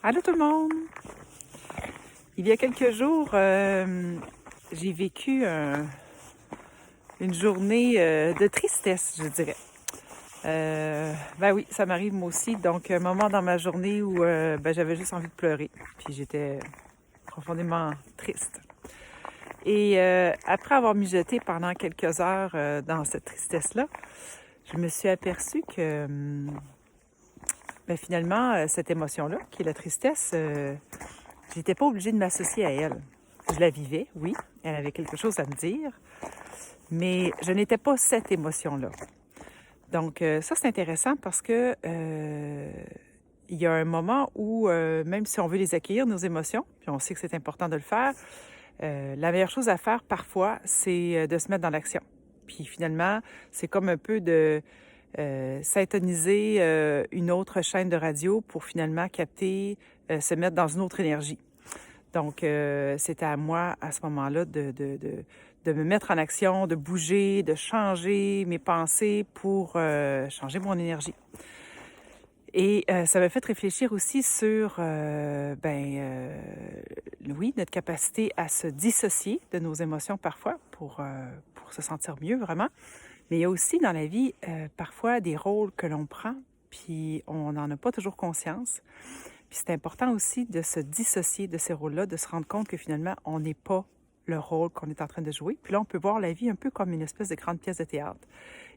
Allô tout le monde! Il y a quelques jours, j'ai vécu une journée de tristesse, je dirais. Ben oui, ça m'arrive moi aussi. Donc, un moment dans ma journée où j'avais juste envie de pleurer. Puis j'étais profondément triste. Et après avoir mijoté pendant quelques heures dans cette tristesse-là, je me suis aperçue que finalement, cette émotion-là, qui est la tristesse, j'étais pas obligée de m'associer à elle. Je la vivais, oui, elle avait quelque chose à me dire, mais je n'étais pas cette émotion-là. Donc, ça, c'est intéressant parce que il y a un moment où, même si on veut les accueillir, nos émotions, puis on sait que c'est important de le faire, la meilleure chose à faire parfois, c'est de se mettre dans l'action. Puis finalement, c'est comme un peu de syntoniser une autre chaîne de radio pour finalement capter, se mettre dans une autre énergie. Donc, c'était à moi, à ce moment-là, de me mettre en action, de bouger, de changer mes pensées pour changer mon énergie. Et ça m'a fait réfléchir aussi sur, oui, notre capacité à se dissocier de nos émotions parfois pour se sentir mieux, vraiment. Mais il y a aussi dans la vie, parfois, des rôles que l'on prend, puis on n'en a pas toujours conscience. Puis c'est important aussi de se dissocier de ces rôles-là, de se rendre compte que finalement, on n'est pas le rôle qu'on est en train de jouer. Puis là, on peut voir la vie un peu comme une espèce de grande pièce de théâtre.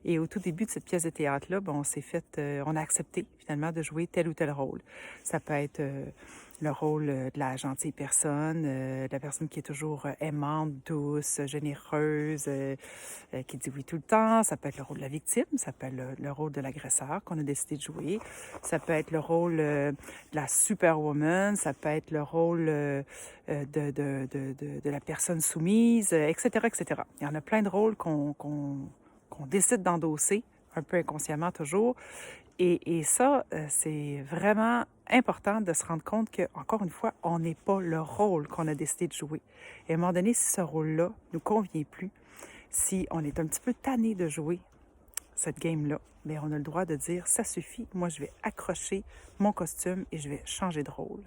Et au tout début de cette pièce de théâtre-là, on a accepté finalement de jouer tel ou tel rôle. Ça peut être le rôle de la gentille personne, de la personne qui est toujours aimante, douce, généreuse, qui dit oui tout le temps. Ça peut être le rôle de la victime, ça peut être le rôle de l'agresseur qu'on a décidé de jouer. Ça peut être le rôle de la superwoman, ça peut être le rôle de la personne soumise, etc., etc. Il y en a plein de rôles qu'on décide d'endosser, un peu inconsciemment toujours. Et ça, c'est vraiment important de se rendre compte que, encore une fois, on n'est pas le rôle qu'on a décidé de jouer. Et à un moment donné, si ce rôle-là nous convient plus, si on est un petit peu tanné de jouer cette game-là, bien, on a le droit de dire, ça suffit, moi je vais accrocher mon costume et je vais changer de rôle.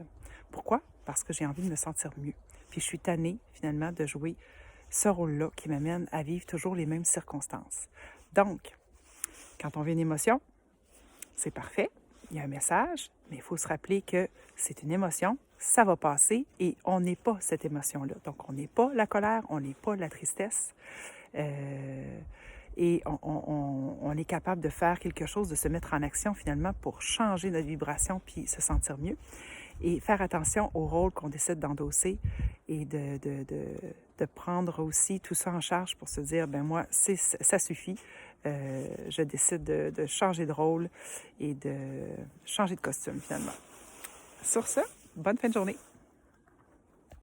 Pourquoi? Parce que j'ai envie de me sentir mieux. Puis je suis tannée, finalement, de jouer ce rôle-là qui m'amène à vivre toujours les mêmes circonstances. Donc, quand on vit une émotion, c'est parfait, il y a un message, mais il faut se rappeler que c'est une émotion, ça va passer et on n'est pas cette émotion-là. Donc, on n'est pas la colère, on n'est pas la tristesse. Et on est capable de faire quelque chose, de se mettre en action finalement pour changer notre vibration puis se sentir mieux. Et faire attention au rôle qu'on décide d'endosser et de prendre aussi tout ça en charge pour se dire, ben moi, ça suffit. Je décide de changer de rôle et de changer de costume finalement. Sur ce, bonne fin de journée.